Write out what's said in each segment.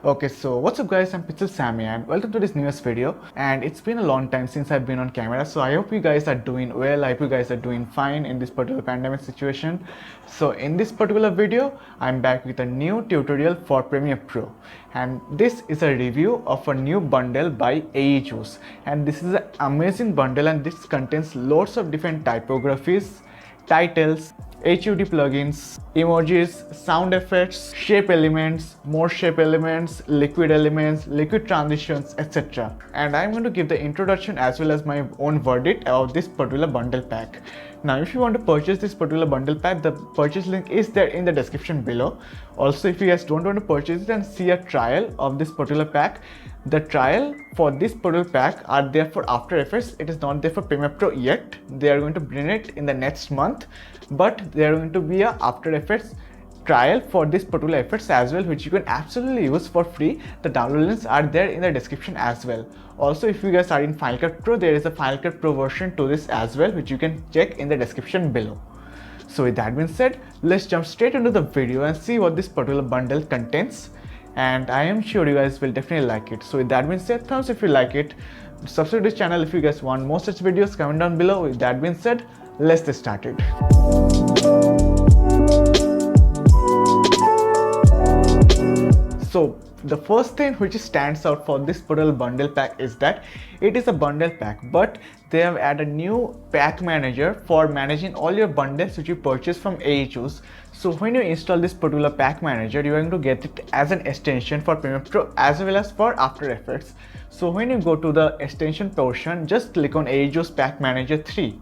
Okay, so what's up guys, I'm Pixel Sammy and welcome to this newest video. And it's been a long time since I've been on camera, so I hope you guys are doing well. I hope you guys are doing fine in this particular pandemic situation. So in this particular video, I'm back with a new tutorial for Premiere Pro. And this is a review of a new bundle by AEJuice. And this is an amazing bundle and this contains lots of different typographies, titles, HUD plugins, emojis, sound effects, shape elements, more shape elements, liquid transitions, etc. And I'm going to give the introduction as well as my own verdict of this particular bundle pack. Now, if you want to purchase this particular bundle pack, the purchase link is there in the description below. Also, if you guys don't want to purchase it and see a trial of this particular pack, the trial for this particular pack are there for After Effects. It is not there for Premiere Pro yet. They are going to bring it in the next month, but there are going to be a After Effects trial for this particular effects as well, which you can absolutely use for free. The download links are there in the description as well. Also, if you guys are in Final Cut Pro, there is a Final Cut Pro version to this as well, which you can check in the description below. So with that being said, let's jump straight into the video and see what this particular bundle contains. And I am sure you guys will definitely like it. So with that being said, thumbs if you like it, subscribe to this channel if you guys want more such videos, comment down below. With that being said, let's get started. So the first thing which stands out for this particular bundle pack is that it is a bundle pack, but they have added a new pack manager for managing all your bundles which you purchase from AEJuice. So when you install this particular pack manager, you are going to get it as an extension for Premiere Pro as well as for After Effects. So when you go to the extension portion, just click on AEJuice Pack Manager 3.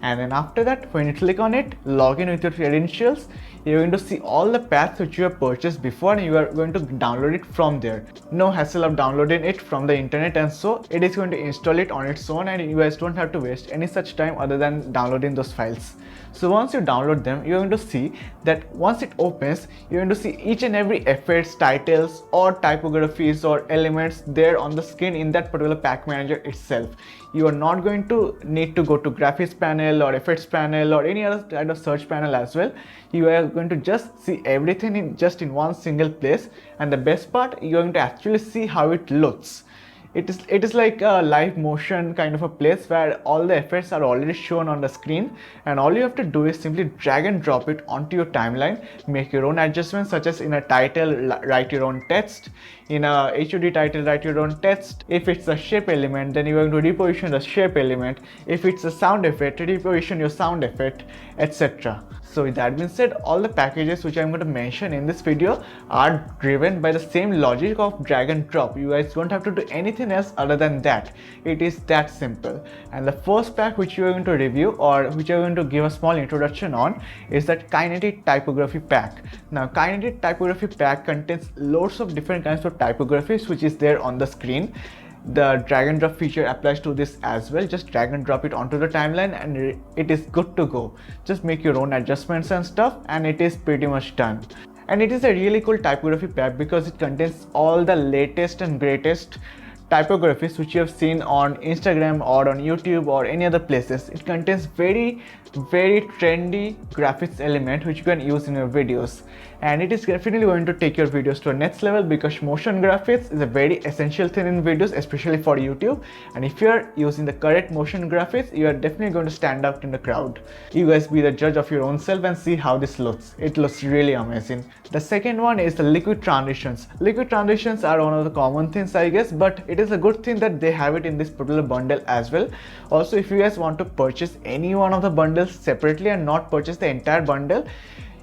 And then after that, when you click on it, log in with your credentials, you're going to see all the paths which you have purchased before and you are going to download it from there. No hassle of downloading it from the internet, and so it is going to install it on its own and you guys don't have to waste any such time other than downloading those files. So once you download them, you're going to see that once it opens, you're going to see each and every effects, titles or typographies or elements there on the screen in that particular pack manager itself. You are not going to need to go to graphics panel or effects panel or any other kind of search panel as well. You are going to just see everything in one single place, and the best part, you're going to actually see how it looks. It is like a live motion kind of a place where all the effects are already shown on the screen, and all you have to do is simply drag and drop it onto your timeline, make your own adjustments, such as in a title, write your own text, in a HUD title, write your own text. If it's a shape element, then you are going to reposition the shape element. If it's a sound effect, reposition your sound effect, etc. So with that being said, all the packages which I'm going to mention in this video are driven by the same logic of drag and drop. You guys don't have to do anything else other than that. It is that simple. And the first pack which you are going to review, or which I'm going to give a small introduction on, is that Kinetic Typography pack. Now, Kinetic Typography pack contains lots of different kinds of typographies which is there on the screen. The drag and drop feature applies to this as well. Just drag and drop it onto the timeline and it is good to go. Just make your own adjustments and stuff and it is pretty much done. And it is a really cool typography pack because it contains all the latest and greatest typographies which you have seen on Instagram or on YouTube or any other places. It contains very trendy graphics element which you can use in your videos, and it is definitely going to take your videos to a next level because motion graphics is a very essential thing in videos, especially for YouTube. And if you are using the correct motion graphics, you are definitely going to stand out in the crowd. You guys be the judge of your own self and see how this looks. It looks really amazing. The second one is the liquid transitions. Liquid transitions are one of the common things, I guess, but it is a good thing that they have it in this particular bundle as well. Also, if you guys want to purchase any one of the bundles separately and not purchase the entire bundle,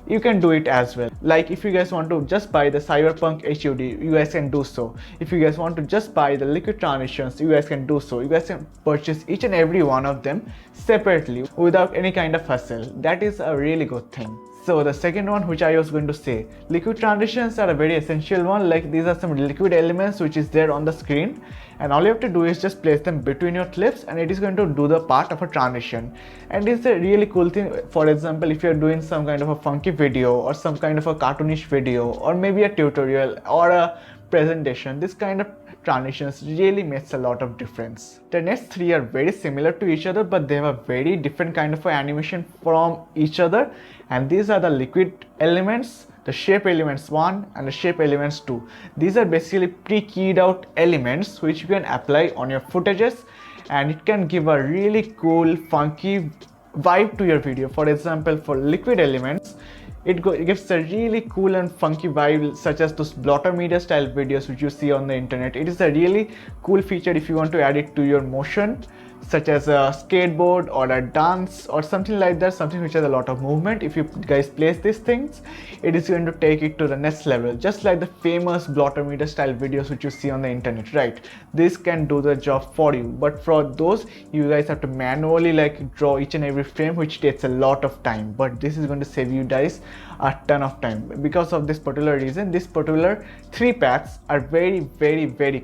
you can do it as well. Like if you guys want to just buy the Cyberpunk HUD, you guys can do so. If you guys want to just buy the liquid transitions, you guys can do so. You guys can purchase each and every one of them separately without any kind of hassle. That is a really good thing. So the second one which I was going to say, liquid transitions are a very essential one. Like these are some liquid elements which is there on the screen, and all you have to do is just place them between your clips and it is going to do the part of a transition. And it's a really cool thing. For example, if you're doing some kind of a funky video or some kind of a cartoonish video or maybe a tutorial or a presentation, this kind of transitions really makes a lot of difference. The next three are very similar to each other, but they have a very different kind of animation from each other, and these are the liquid elements, the shape elements 1 and the shape elements 2. These are basically pre-keyed out elements which you can apply on your footages, and it can give a really cool funky vibe to your video. For example, for liquid elements, it gives a really cool and funky vibe, such as those blotter media style videos which you see on the internet. It is a really cool feature if you want to add it to your motion, such as a skateboard or a dance or something like that, something which has a lot of movement. If you guys place these things, it is going to take it to the next level, just like the famous blotter media style videos which you see on the internet, right? This can do the job for you, but for those you guys have to manually like draw each and every frame, which takes a lot of time. But this is going to save you guys a ton of time. Because of this particular reason, this particular 3 packs are very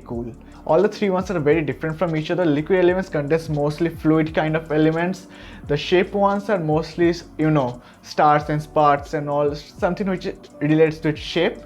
cool. All the 3 ones are very different from each other. Liquid elements contains mostly fluid kind of elements. The shape ones are mostly, you know, stars and sparks and all, something which relates to its shape.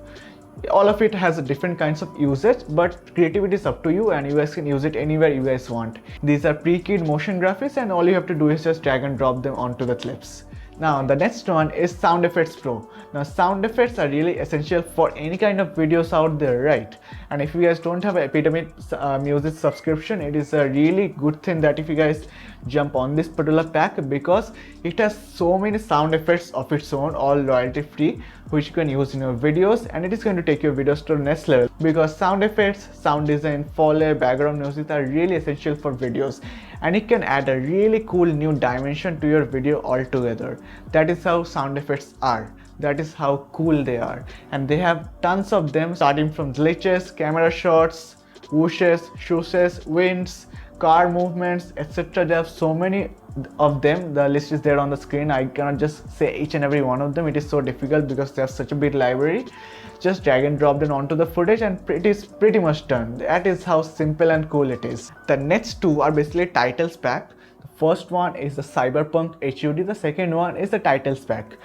All of it has different kinds of usage, but creativity is up to you and you guys can use it anywhere you guys want. These are pre-keyed motion graphics and all you have to do is just drag and drop them onto the clips. Now the next one is Sound Effects Pro. Now sound effects are really essential for any kind of videos out there, right? And if you guys don't have an Epidemic Music subscription, it is a really good thing that if you guys jump on this particular pack, because it has so many sound effects of its own, all royalty free, which you can use in your videos, and it is going to take your videos to the next level, because sound effects, sound design, foley, background music are really essential for videos, and it can add a really cool new dimension to your video altogether. That is how sound effects are. That is how cool they are, and they have tons of them, starting from glitches, camera shots, whooshes, shooshes, winds, car movements, etc. They have so many of them. The list is there on the screen. I cannot just say each and every one of them. It is so difficult because they have such a big library. Just drag and drop them onto the footage and it is pretty much done. That is how simple and cool it is. The next 2 are basically titles pack. The first one is the Cyberpunk Hud. The second one is the titles pack.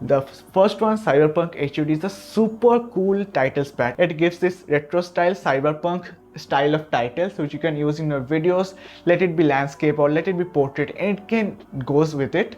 The first one, Cyberpunk Hud, is a super cool titles pack. It gives this retro style cyberpunk style of titles which you can use in your videos. Let it be landscape or let it be portrait, and it can goes with it.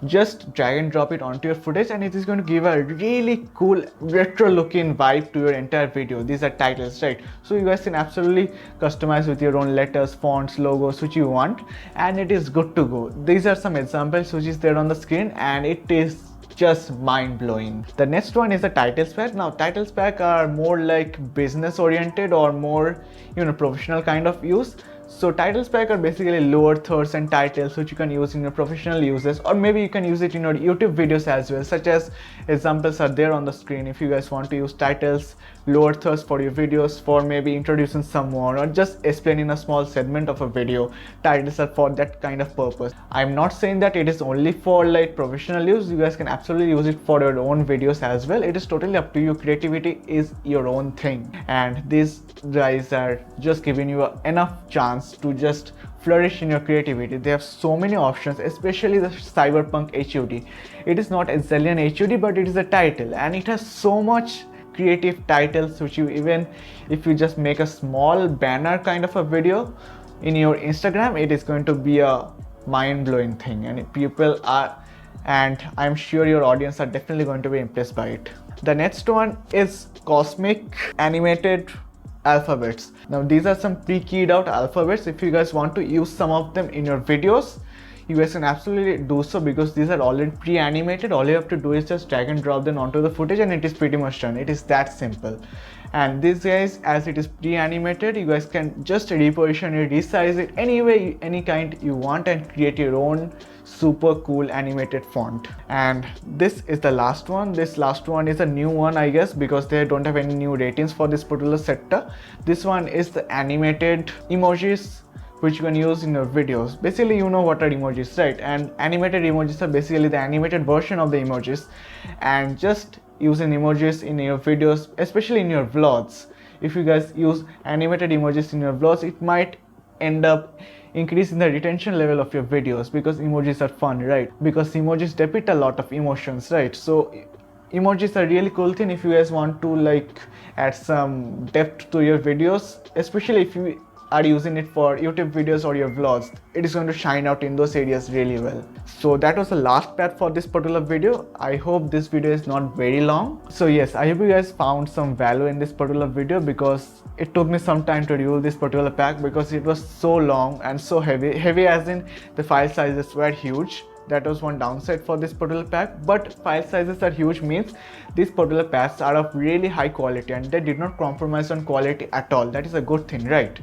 Just drag and drop it onto your footage and it is going to give a really cool retro looking vibe to your entire video. These are titles, right? So you guys can absolutely customize with your own letters, fonts, logos which you want, and it is good to go. These are some examples which is there on the screen, and it is just mind-blowing. The next one is the titles pack. Now titles pack are more like business oriented or more, you know, professional kind of use. So titles pack are basically lower thirds and titles which you can use in your professional uses, or maybe you can use it in your YouTube videos as well, such as examples are there on the screen. If you guys want to use titles, lower thirds for your videos, for maybe introducing someone or just explaining a small segment of a video, titles are for that kind of purpose. I'm not saying that it is only for like professional use. You guys can absolutely use it for your own videos as well. It is totally up to you. Creativity is your own thing, and these guys are just giving you enough chance to just flourish in your creativity. They have so many options, especially the Cyberpunk Hud. It is not a Zillion Hud, but it is a title, and it has so much creative titles which you, even if you just make a small banner kind of a video in your Instagram, it is going to be a mind-blowing thing, and people are, and I'm sure your audience are definitely going to be impressed by it. The next one is Cosmic Animated Alphabets. Now these are some pre-keyed out alphabets. If you guys want to use some of them in your videos, you guys can absolutely do so, because these are already pre-animated. All you have to do is just drag and drop them onto the footage and it is pretty much done. It is that simple. And these guys, as it is pre-animated, you guys can just reposition it, resize it any way, any kind you want, and create your own super cool animated font. And this is the last one. This last one is a new one, I guess, because they don't have any new ratings for this particular sector. This one is the animated emojis which you can use in your videos. Basically, you know what are emojis, right? And animated emojis are basically the animated version of the emojis, and just using emojis in your videos, especially in your vlogs. If you guys use animated emojis in your vlogs, it might end up increasing the retention level of your videos, because emojis are fun, right? Because emojis depict a lot of emotions, right? So emojis are really cool thing if you guys want to like add some depth to your videos, especially if you are using it for YouTube videos or your vlogs, it is going to shine out in those areas really well. So that was the last path for this particular video. I hope this video is not very long. So yes, I hope you guys found some value in this particular video, because it took me some time to review this particular pack because it was so long and so heavy as in the file sizes were huge. That was one downside for this particular pack, but file sizes are huge means these particular packs are of really high quality and they did not compromise on quality at all. That is a good thing, right?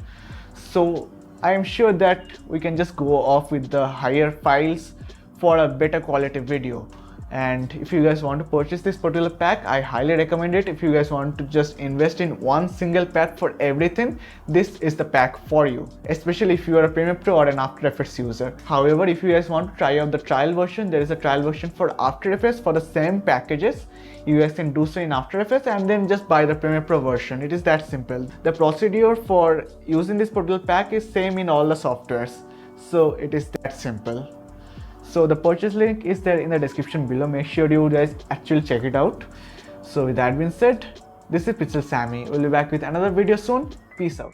So I am sure that we can just go off with the higher files for a better quality video. And if you guys want to purchase this particular pack, I highly recommend it. If you guys want to just invest in one single pack for everything, this is the pack for you, especially if you are a Premiere Pro or an After Effects user. However, if you guys want to try out the trial version, there is a trial version for After Effects for the same packages. You guys can do so in After Effects and then just buy the Premiere Pro version. It is that simple. The procedure for using this particular pack is same in all the softwares. So it is that simple. So the purchase link is there in the description below. Make sure you guys actually check it out. So with that being said, this is Pixel Sammy. We'll be back with another video soon. Peace out.